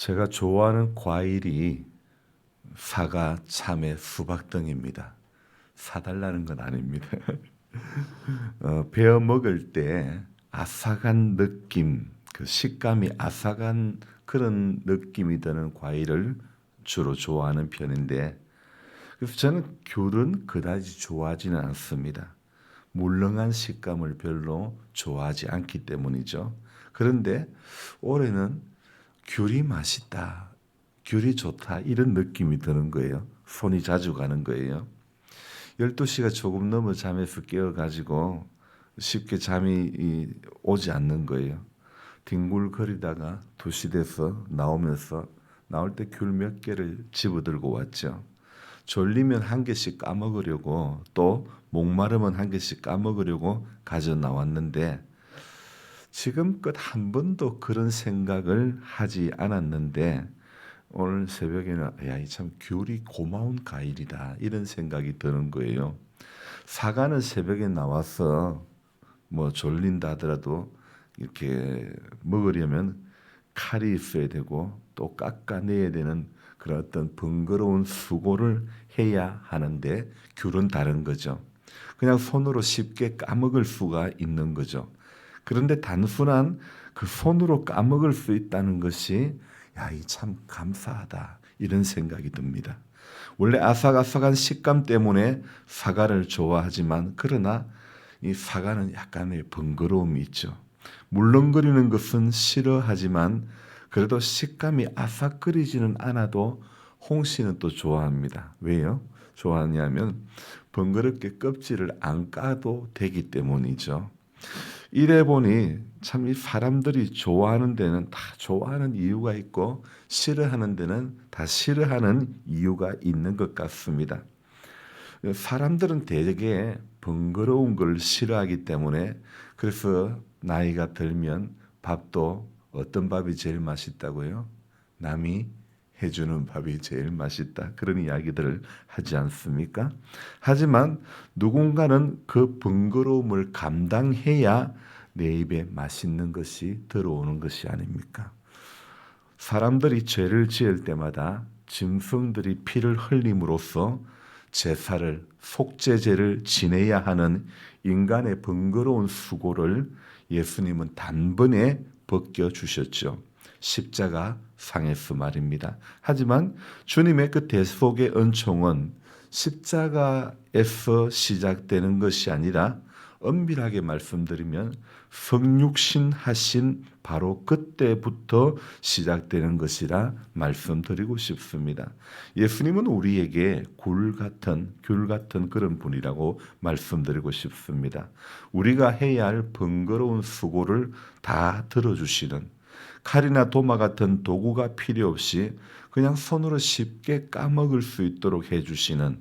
제가 좋아하는 과일이 사과, 참외, 수박 등입니다. 사달라는 건 아닙니다. 베어 먹을 때 아삭한 느낌, 그 식감이 아삭한 그런 느낌이 드는 과일을 주로 좋아하는 편인데, 그래서 저는 귤은 그다지 좋아하지는 않습니다. 물렁한 식감을 별로 좋아하지 않기 때문이죠. 그런데 올해는 귤이 맛있다, 귤이 좋다 이런 느낌이 드는 거예요. 손이 자주 가는 거예요. 12시가 조금 넘어 잠에서 깨어가지고 쉽게 잠이 오지 않는 거예요. 뒹굴거리다가 2시 돼서 나올 때 귤 몇 개를 집어들고 왔죠. 졸리면 한 개씩 까먹으려고, 또 목마르면 한 개씩 까먹으려고 가져 나왔는데, 지금껏 한 번도 그런 생각을 하지 않았는데 오늘 새벽에는 참 귤이 고마운 과일이다 이런 생각이 드는 거예요. 사과는 새벽에 나와서 뭐 졸린다 하더라도 이렇게 먹으려면 칼이 있어야 되고 또 깎아내야 되는 그런 어떤 번거로운 수고를 해야 하는데, 귤은 다른 거죠. 그냥 손으로 쉽게 까먹을 수가 있는 거죠. 그런데 단순한 그 손으로 까먹을 수 있다는 것이 이 참 감사하다 이런 생각이 듭니다. 원래 아삭아삭한 식감 때문에 사과를 좋아하지만, 그러나 이 사과는 약간의 번거로움이 있죠. 물렁거리는 것은 싫어하지만 그래도 식감이 아삭거리지는 않아도 홍씨는 또 좋아합니다. 왜요? 좋아하냐면 번거롭게 껍질을 안 까도 되기 때문이죠. 이래 보니 참 이 사람들이 좋아하는 데는 다 좋아하는 이유가 있고 싫어하는 데는 다 싫어하는 이유가 있는 것 같습니다. 사람들은 대개 번거로운 걸 싫어하기 때문에, 그래서 나이가 들면 밥도 어떤 밥이 제일 맛있다고요? 남이 해주는 밥이 제일 맛있다, 그런 이야기들을 하지 않습니까? 하지만 누군가는 그 번거로움을 감당해야 내 입에 맛있는 것이 들어오는 것이 아닙니까? 사람들이 죄를 지을 때마다 짐승들이 피를 흘림으로써 제사를, 속죄제를 지내야 하는 인간의 번거로운 수고를 예수님은 단번에 벗겨주셨죠. 십자가 상에서 말입니다. 하지만 주님의 그 대속의 은총은 십자가에서 시작되는 것이 아니라, 엄밀하게 말씀드리면 성육신 하신 바로 그때부터 시작되는 것이라 말씀드리고 싶습니다. 예수님은 우리에게 귤 같은 그런 분이라고 말씀드리고 싶습니다. 우리가 해야 할 번거로운 수고를 다 들어주시는, 칼이나 도마 같은 도구가 필요 없이 그냥 손으로 쉽게 까먹을 수 있도록 해주시는,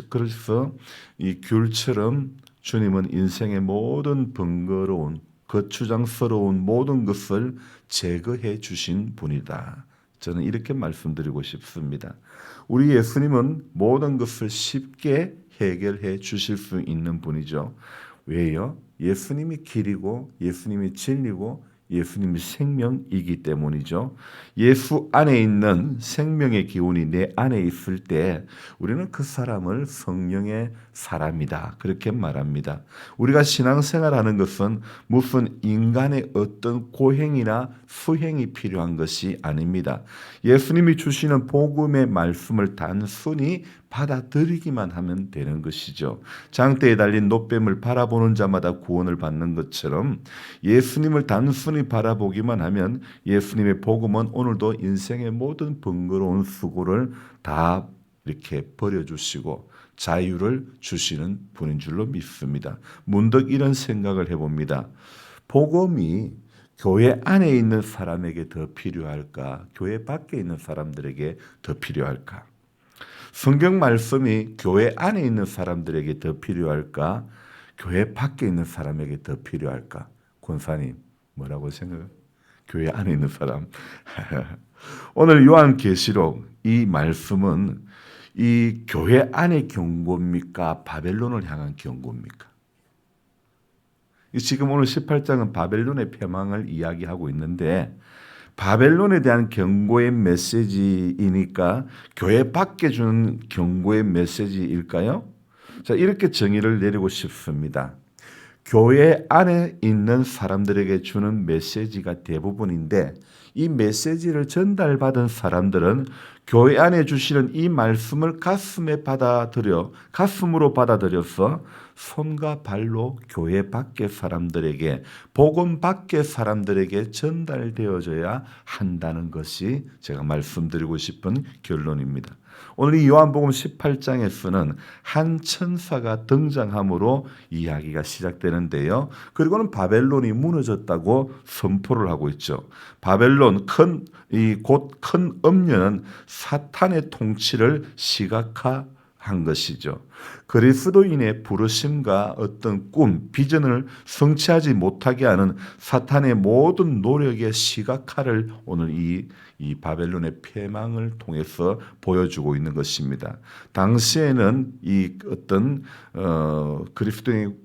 그래서 이 귤처럼 주님은 인생의 모든 번거로운, 거추장스러운 모든 것을 제거해 주신 분이다. 저는 이렇게 말씀드리고 싶습니다. 우리 예수님은 모든 것을 쉽게 해결해 주실 수 있는 분이죠. 왜요? 예수님이 길이고 예수님이 진리고 예수님이 생명이기 때문이죠. 예수 안에 있는 생명의 기운이 내 안에 있을 때 우리는 그 사람을 성령의 사람이다, 그렇게 말합니다. 우리가 신앙생활하는 것은 무슨 인간의 어떤 고행이나 수행이 필요한 것이 아닙니다. 예수님이 주시는 복음의 말씀을 단순히 받아들이기만 하면 되는 것이죠. 장대에 달린 놋뱀을 바라보는 자마다 구원을 받는 것처럼 예수님을 단순히 바라보기만 하면 예수님의 복음은 오늘도 인생의 모든 번거로운 수고를 다 이렇게 버려주시고 자유를 주시는 분인 줄로 믿습니다. 문득 이런 생각을 해봅니다. 복음이 교회 안에 있는 사람에게 더 필요할까? 교회 밖에 있는 사람들에게 더 필요할까? 성경 말씀이 교회 안에 있는 사람들에게 더 필요할까? 교회 밖에 있는 사람에게 더 필요할까? 권사님, 뭐라고 생각해요? 교회 안에 있는 사람. 오늘 요한계시록 이 말씀은 이 교회 안의 경고입니까? 바벨론을 향한 경고입니까? 지금 오늘 18장은 바벨론의 패망을 이야기하고 있는데, 바벨론에 대한 경고의 메시지이니까 교회 밖에 주는 경고의 메시지일까요? 자, 이렇게 정의를 내리고 싶습니다. 교회 안에 있는 사람들에게 주는 메시지가 대부분인데 이 메시지를 전달받은 사람들은 교회 안에 주시는 이 말씀을 가슴으로 받아들여서 손과 발로 교회 밖의 사람들에게, 복음 밖의 사람들에게 전달되어져야 한다는 것이 제가 말씀드리고 싶은 결론입니다. 오늘 이 요한복음 18장에서는 한 천사가 등장함으로 이야기가 시작되는데요. 그리고는 바벨론이 무너졌다고 선포를 하고 있죠. 바벨론 곧 큰 음녀는 사탄의 통치를 시각화한 것이죠. 그리스도인의 부르심과 어떤 꿈, 비전을 성취하지 못하게 하는 사탄의 모든 노력의 시각화를 오늘 이 바벨론의 패망을 통해서 보여주고 있는 것입니다. 당시에는 이 어떤 그리스도인의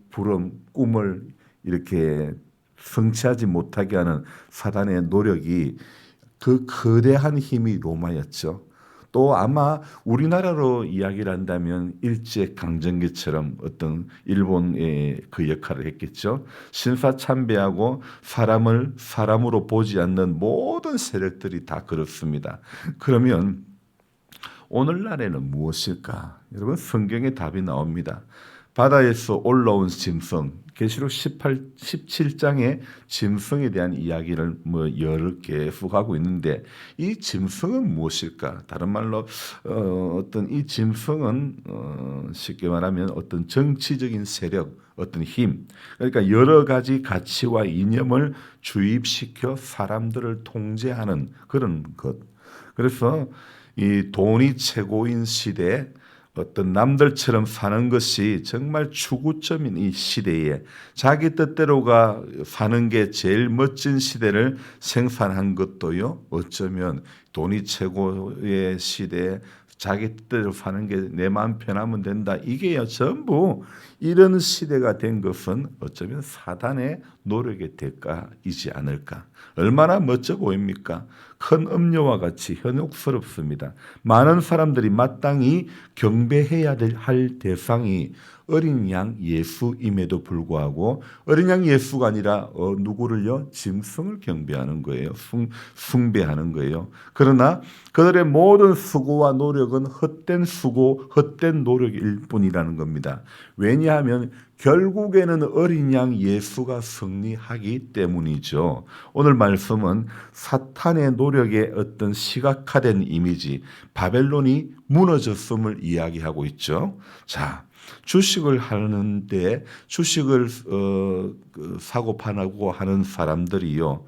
꿈을 이렇게 성취하지 못하게 하는 사단의 노력이 그 거대한 힘이 로마였죠. 또 아마 우리나라로 이야기를 한다면 일제강점기처럼 어떤 일본의 그 역할을 했겠죠. 신사참배하고 사람을 사람으로 보지 않는 모든 세력들이 다 그렇습니다. 그러면 오늘날에는 무엇일까? 여러분, 성경에 답이 나옵니다. 바다에서 올라온 짐승, 계시록 17장의 짐승에 대한 이야기를 여러 계속 하고 있는데 이 짐승은 무엇일까? 다른 말로 어떤 이 짐승은 쉽게 말하면 어떤 정치적인 세력, 어떤 힘, 그러니까 여러 가지 가치와 이념을 주입시켜 사람들을 통제하는 그런 것. 그래서 이 돈이 최고인 시대에 어떤 남들처럼 사는 것이 정말 추구점인 이 시대에 자기 뜻대로가 사는 게 제일 멋진 시대를 생산한 것도요, 어쩌면 돈이 최고의 시대에 자기 뜻대로 사는 게 내 마음 편하면 된다. 이게요, 전부 이런 시대가 된 것은 어쩌면 사단의 노력의 대가이지 않을까. 얼마나 멋져 보입니까? 큰 음료와 같이 현혹스럽습니다. 많은 사람들이 마땅히 경배해야 할 대상이 어린 양 예수임에도 불구하고 어린 양 예수가 아니라 누구를요? 짐승을 경배하는 거예요. 숭배하는 거예요. 그러나 그들의 모든 수고와 노력은 헛된 수고, 헛된 노력일 뿐이라는 겁니다. 왜냐하면 결국에는 어린 양 예수가 승리하기 때문이죠. 오늘 말씀은 사탄의 노력의 어떤 시각화된 이미지, 바벨론이 무너졌음을 이야기하고 있죠. 자, 주식을 하는데 주식을 사고 파고 하는 사람들이요.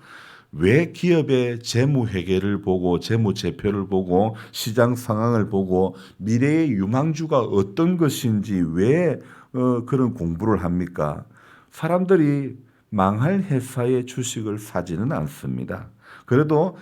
왜 기업의 재무회계를 보고 재무제표를 보고 시장 상황을 보고 미래의 유망주가 어떤 것인지 왜 그런 공부를 합니까? 사람들이 망할 회사의 주식을 사지는 않습니다. 그래도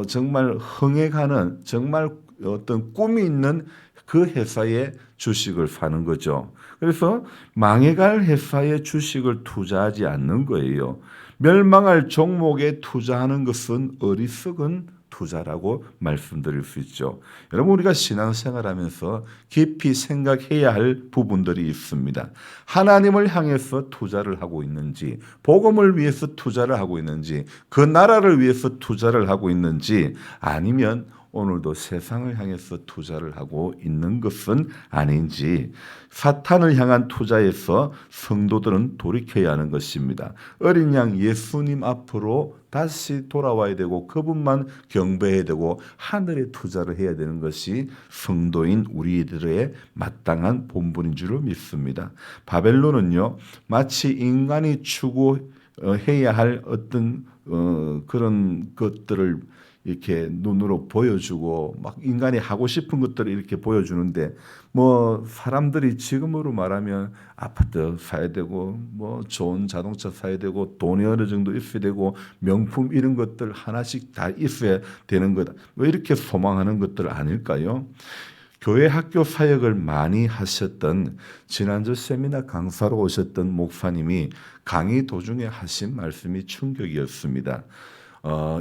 정말 흥해가는 정말 어떤 꿈이 있는 그 회사의 주식을 사는 거죠. 그래서 망해갈 회사의 주식을 투자하지 않는 거예요. 멸망할 종목에 투자하는 것은 어리석은 투자라고 말씀드릴 수 있죠. 여러분, 우리가 신앙생활하면서 깊이 생각해야 할 부분들이 있습니다. 하나님을 향해서 투자를 하고 있는지, 복음을 위해서 투자를 하고 있는지, 그 나라를 위해서 투자를 하고 있는지, 아니면 오늘도 세상을 향해서 투자를 하고 있는 것은 아닌지, 사탄을 향한 투자에서 성도들은 돌이켜야 하는 것입니다. 어린 양 예수님 앞으로 다시 돌아와야 되고 그분만 경배해야 되고 하늘에 투자를 해야 되는 것이 성도인 우리들의 마땅한 본분인 줄 믿습니다. 바벨론은요, 마치 인간이 추구해야 할 어떤 그런 것들을 이렇게 눈으로 보여주고 막 인간이 하고 싶은 것들을 이렇게 보여주는데, 뭐 사람들이 지금으로 말하면 아파트 사야 되고 뭐 좋은 자동차 사야 되고 돈이 어느 정도 있어야 되고 명품 이런 것들 하나씩 다 있어야 되는 것, 뭐 이렇게 소망하는 것들 아닐까요? 교회 학교 사역을 많이 하셨던 지난주 세미나 강사로 오셨던 목사님이 강의 도중에 하신 말씀이 충격이었습니다.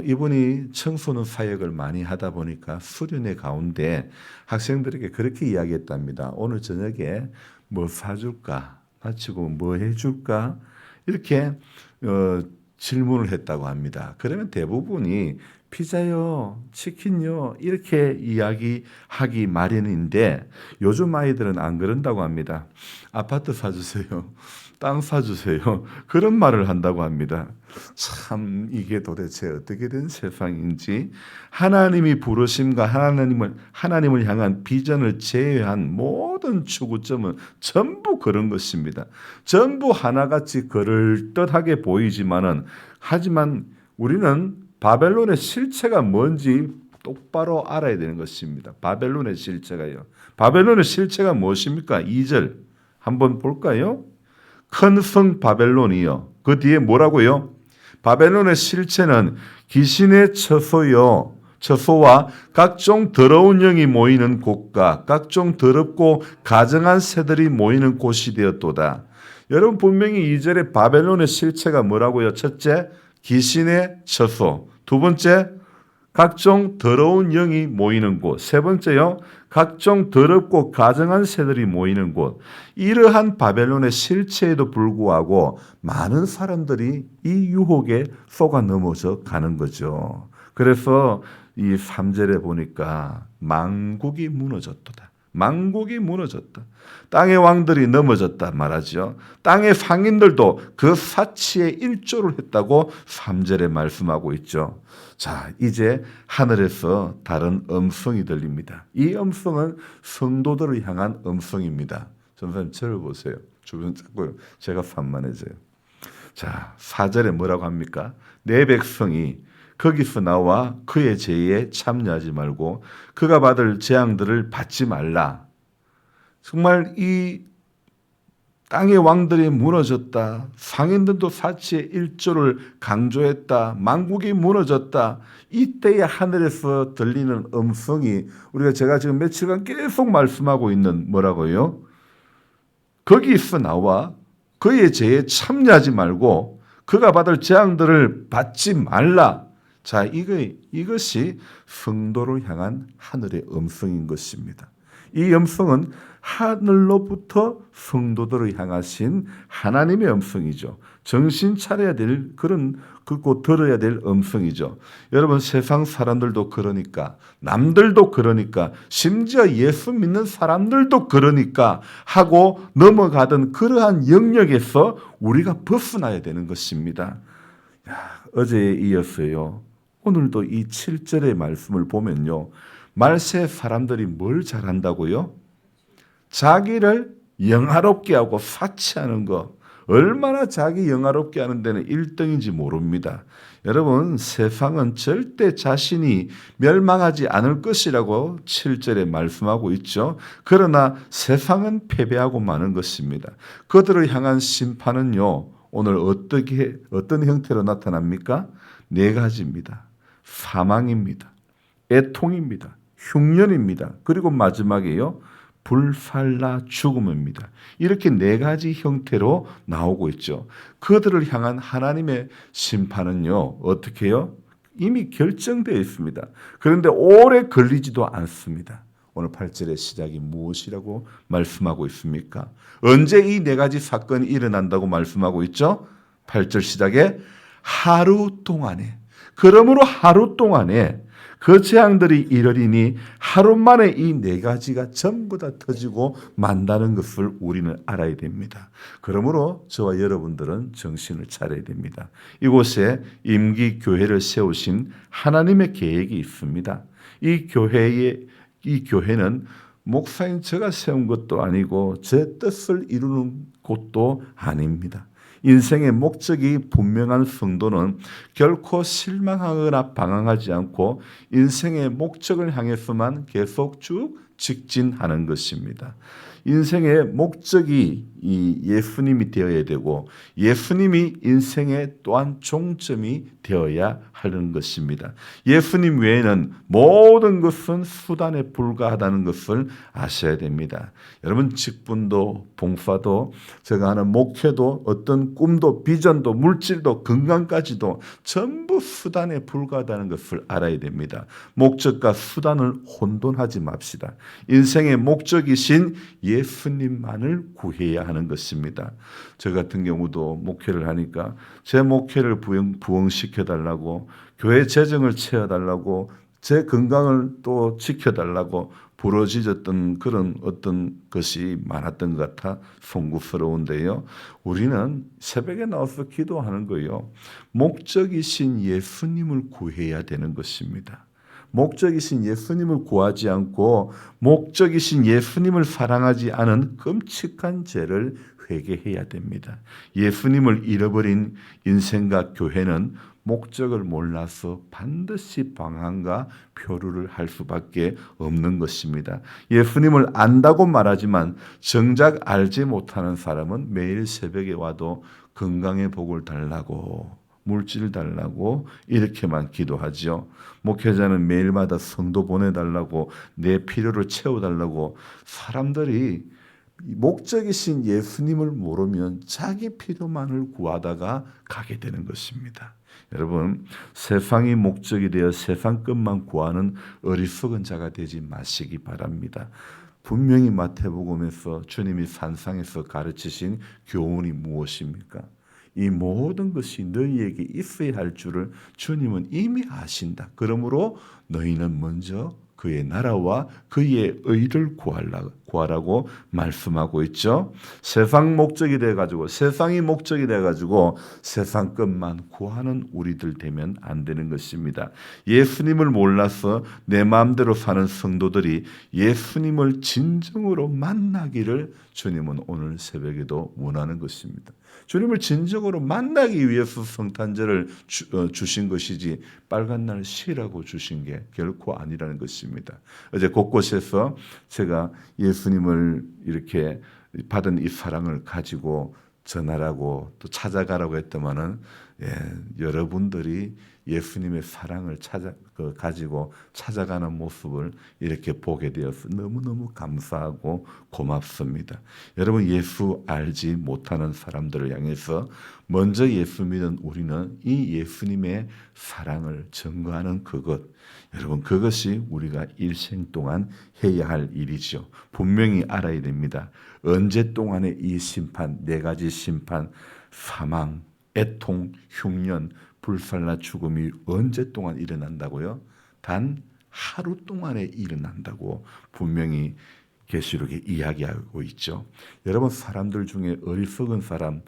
이분이 청소년 사역을 많이 하다 보니까 수련회 가운데 학생들에게 그렇게 이야기했답니다. 오늘 저녁에 뭐 사줄까? 마치고 뭐 해줄까? 이렇게 질문을 했다고 합니다. 그러면 대부분이 피자요, 치킨요 이렇게 이야기하기 마련인데 요즘 아이들은 안 그런다고 합니다. 아파트 사주세요. 땅 사주세요. 그런 말을 한다고 합니다. 참 이게 도대체 어떻게 된 세상인지 하나님이 부르심과 하나님을 향한 비전을 제외한 모든 추구점은 전부 그런 것입니다. 전부 하나같이 그럴듯하게 보이지만은 하지만 우리는 바벨론의 실체가 뭔지 똑바로 알아야 되는 것입니다. 바벨론의 실체가요. 바벨론의 실체가 무엇입니까? 2절 한번 볼까요? 큰 성 바벨론이요. 그 뒤에 뭐라고요? 바벨론의 실체는 귀신의 처소와 각종 더러운 영이 모이는 곳과 각종 더럽고 가증한 새들이 모이는 곳이 되었도다. 여러분 분명히 2절에 바벨론의 실체가 뭐라고요? 첫째, 귀신의 처소. 두 번째, 각종 더러운 영이 모이는 곳. 세 번째요, 각종 더럽고 가증한 새들이 모이는 곳. 이러한 바벨론의 실체에도 불구하고 많은 사람들이 이 유혹에 속아 넘어져 가는 거죠. 그래서 이 3절에 보니까 망국이 무너졌도다. 망국이 무너졌다. 땅의 왕들이 넘어졌다 말하죠. 땅의 상인들도 그 사치에 일조를 했다고 3절에 말씀하고 있죠. 자, 이제 하늘에서 다른 음성이 들립니다. 이 음성은 성도들을 향한 음성입니다. 전사님 저를 보세요. 주변 자꾸 제가 산만해져요. 자, 4절에 뭐라고 합니까? 내 백성이 거기서 나와 그의 죄에 참여하지 말고 그가 받을 재앙들을 받지 말라. 정말 이 땅의 왕들이 무너졌다. 상인들도 사치의 일조를 강조했다. 만국이 무너졌다. 이때의 하늘에서 들리는 음성이 우리가 제가 지금 며칠간 계속 말씀하고 있는 뭐라고요? 거기서 나와 그의 죄에 참여하지 말고 그가 받을 재앙들을 받지 말라. 자, 이것이 성도를 향한 하늘의 음성인 것입니다. 이 음성은 하늘로부터 성도들을 향하신 하나님의 음성이죠. 정신 차려야 될 그곧 들어야 될 음성이죠. 여러분 세상 사람들도 그러니까 남들도 그러니까 심지어 예수 믿는 사람들도 그러니까 하고 넘어가던 그러한 영역에서 우리가 벗어나야 되는 것입니다. 어제에 이어서요. 오늘도 이 7절의 말씀을 보면요. 말세 사람들이 뭘 잘한다고요? 자기를 영화롭게 하고 사치하는 거. 얼마나 자기 영화롭게 하는 데는 1등인지 모릅니다. 여러분 세상은 절대 자신이 멸망하지 않을 것이라고 7절에 말씀하고 있죠. 그러나 세상은 패배하고 마는 것입니다. 그들을 향한 심판은요. 오늘 어떤 형태로 나타납니까? 4가지입니다. 사망입니다. 애통입니다. 흉년입니다. 그리고 마지막에요. 불살라 죽음입니다. 이렇게 4가지 형태로 나오고 있죠. 그들을 향한 하나님의 심판은요. 어떻게 해요? 이미 결정되어 있습니다. 그런데 오래 걸리지도 않습니다. 오늘 8절의 시작이 무엇이라고 말씀하고 있습니까? 언제 이 4가지 사건이 일어난다고 말씀하고 있죠? 8절 시작에 하루 동안에, 그러므로 하루 동안에 그 재앙들이 이르리니 하루 만에 이 4가지가 전부 다 터지고 만다는 것을 우리는 알아야 됩니다. 그러므로 저와 여러분들은 정신을 차려야 됩니다. 이곳에 임기 교회를 세우신 하나님의 계획이 있습니다. 이 교회는 목사인 제가 세운 것도 아니고 제 뜻을 이루는 곳도 아닙니다. 인생의 목적이 분명한 성도는 결코 실망하거나 방황하지 않고 인생의 목적을 향해서만 계속 쭉 직진하는 것입니다. 인생의 목적이 이 예수님이 되어야 되고 예수님이 인생의 또한 종점이 되어야 하는 것입니다. 예수님 외에는 모든 것은 수단에 불과하다는 것을 아셔야 됩니다. 여러분 직분도 봉사도 제가 하는 목회도 어떤 꿈도 비전도 물질도 건강까지도 전부 수단에 불과하다는 것을 알아야 됩니다. 목적과 수단을 혼돈하지 맙시다. 인생의 목적이신 예수님만을 구해야 하는 것입니다. 저 같은 경우도 목회를 하니까 제 목회를 부흥시켜달라고 교회 재정을 채워달라고 제 건강을 또 지켜달라고 부러지졌던 그런 어떤 것이 많았던 것 같아 송구스러운데요. 우리는 새벽에 나와서 기도하는 거예요. 목적이신 예수님을 구해야 되는 것입니다. 목적이신 예수님을 구하지 않고 목적이신 예수님을 사랑하지 않은 끔찍한 죄를 회개해야 됩니다. 예수님을 잃어버린 인생과 교회는 목적을 몰라서 반드시 방황과 표류를 할 수밖에 없는 것입니다. 예수님을 안다고 말하지만 정작 알지 못하는 사람은 매일 새벽에 와도 건강의 복을 달라고 물질 달라고 이렇게만 기도하죠. 목회자는 매일마다 성도 보내달라고 내 필요를 채워달라고 사람들이 목적이신 예수님을 모르면 자기 필요만을 구하다가 가게 되는 것입니다. 여러분 세상이 목적이 되어 세상 것만 구하는 어리석은 자가 되지 마시기 바랍니다. 분명히 마태복음에서 주님이 산상에서 가르치신 교훈이 무엇입니까? 이 모든 것이 너희에게 있어야 할 줄을 주님은 이미 아신다. 그러므로 너희는 먼저 그의 나라와 그의 의를 구하라고 말씀하고 있죠. 세상이 목적이 돼가지고 세상 것만 구하는 우리들 되면 안 되는 것입니다. 예수님을 몰라서 내 마음대로 사는 성도들이 예수님을 진정으로 만나기를 주님은 오늘 새벽에도 원하는 것입니다. 주님을 진정으로 만나기 위해서 성탄절을 주신 것이지 빨간 날 쉬라고 주신 게 결코 아니라는 것입니다. 어제 곳곳에서 제가 예수님을 이렇게 받은 이 사랑을 가지고 전하라고 또 찾아가라고 했더만은 여러분들이 예수님의 사랑을 가지고 찾아가는 모습을 이렇게 보게 되어서 너무너무 감사하고 고맙습니다. 여러분 예수 알지 못하는 사람들을 향해서 먼저 예수 믿은 우리는 이 예수님의 사랑을 증거하는 그것, 여러분 그것이 우리가 일생 동안 해야 할 일이죠. 분명히 알아야 됩니다. 언제 동안에 이 심판, 네 가지 심판, 사망, 애통, 흉년, 불살라 죽음이 언제 동안 일어난다고요? 단 하루 동안에 일어난다고 분명히 계시록에 이야기하고 있죠. 여러분 사람들 중에 어리석은 사람,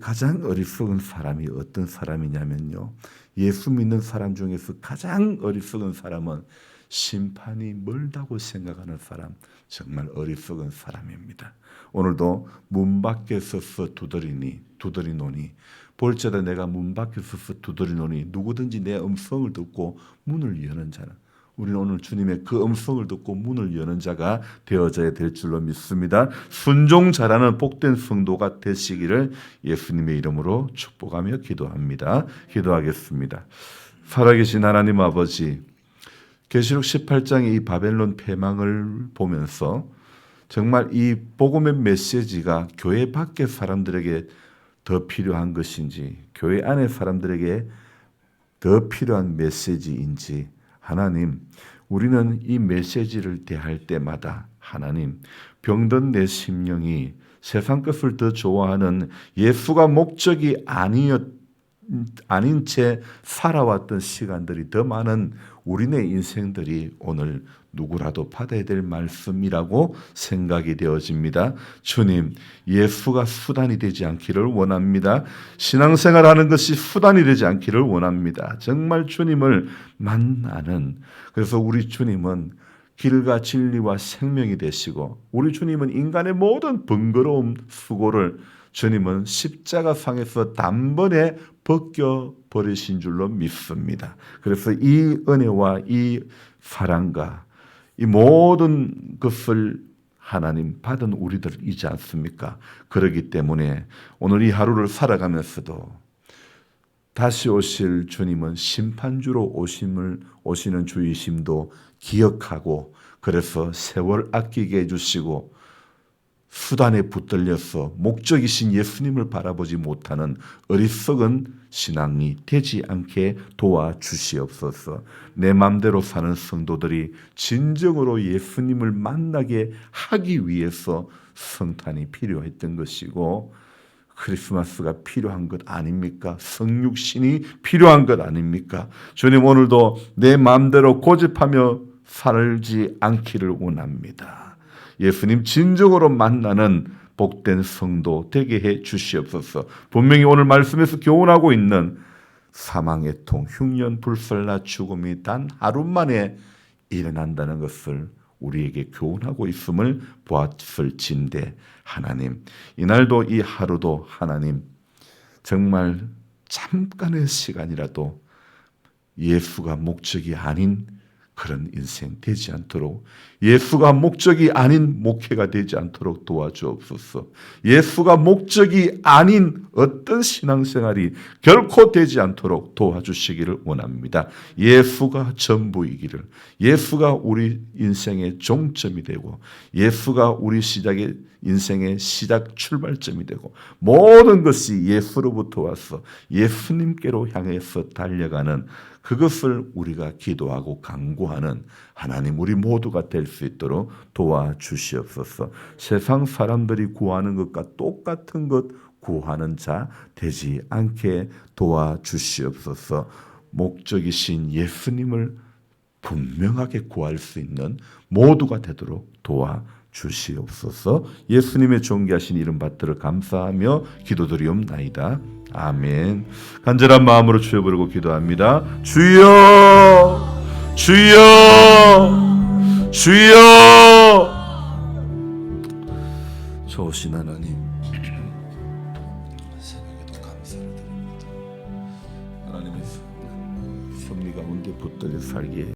가장 어리석은 사람이 어떤 사람이냐면요. 예수 믿는 사람 중에서 가장 어리석은 사람은 심판이 멀다고 생각하는 사람, 정말 어리석은 사람입니다. 오늘도 문 밖에 서서 두드리노니 볼지어다 내가 문 밖에 서서 두드리노니 누구든지 내 음성을 듣고 문을 여는 자는, 우리는 오늘 주님의 그 음성을 듣고 문을 여는 자가 되어져야 될 줄로 믿습니다. 순종 잘하는 복된 성도가 되시기를 예수님의 이름으로 축복하며 기도합니다. 기도하겠습니다. 살아계신 하나님 아버지, 계시록 18장의 이 바벨론 패망을 보면서 정말 이 복음의 메시지가 교회 밖의 사람들에게 더 필요한 것인지 교회 안의 사람들에게 더 필요한 메시지인지 하나님, 우리는 이 메시지를 대할 때마다 하나님, 병든 내 심령이 세상 것을 더 좋아하는 예수가 목적이 아닌 채 살아왔던 시간들이 더 많은 우리네 인생들이 오늘 누구라도 받아야 될 말씀이라고 생각이 되어집니다. 주님, 예수가 수단이 되지 않기를 원합니다. 신앙생활하는 것이 수단이 되지 않기를 원합니다. 정말 주님을 만나는, 그래서 우리 주님은 길과 진리와 생명이 되시고 우리 주님은 인간의 모든 번거로움 수고를 주님은 십자가상에서 단번에 벗겨버리신 줄로 믿습니다. 그래서 이 은혜와 이 사랑과 이 모든 것을 하나님 받은 우리들이지 않습니까? 그렇기 때문에 오늘 이 하루를 살아가면서도 다시 오실 주님은 심판주로 오시는 주이심도 기억하고, 그래서 세월 아끼게 해주시고 수단에 붙들려서 목적이신 예수님을 바라보지 못하는 어리석은 신앙이 되지 않게 도와주시옵소서. 내 맘대로 사는 성도들이 진정으로 예수님을 만나게 하기 위해서 성탄이 필요했던 것이고, 크리스마스가 필요한 것 아닙니까? 성육신이 필요한 것 아닙니까? 주님, 오늘도 내 마음대로 고집하며 살지 않기를 원합니다. 예수님 진정으로 만나는 복된 성도 되게 해 주시옵소서. 분명히 오늘 말씀에서 교훈하고 있는 사망의 통, 흉년, 불살라, 죽음이 단 하루 만에 일어난다는 것을 우리에게 교훈하고 있음을 보았을진데, 하나님, 이날도 이 하루도 하나님 정말 잠깐의 시간이라도 예수가 목적이 아닌 그런 인생 되지 않도록, 예수가 목적이 아닌 목회가 되지 않도록 도와주옵소서. 예수가 목적이 아닌 어떤 신앙생활이 결코 되지 않도록 도와주시기를 원합니다. 예수가 전부이기를, 예수가 우리 인생의 종점이 되고, 예수가 우리 인생의 시작 출발점이 되고, 모든 것이 예수로부터 와서 예수님께로 향해서 달려가는 그것을 우리가 기도하고 간구하는 하나님, 우리 모두가 될 수 있도록 도와주시옵소서. 세상 사람들이 구하는 것과 똑같은 것 구하는 자 되지 않게 도와주시옵소서. 목적이신 예수님을 분명하게 구할 수 있는 모두가 되도록 도와주시옵소서. 예수님의 존귀하신 이름 받들어 감사하며 기도드리옵나이다. 아멘. 간절한 마음으로 주여 부르고 기도합니다. 주여, 주여, 주여. 좋으신 하나님, 새벽에도 감사를 드립니다. 하나님의 섭리 가운데 붙들려 살게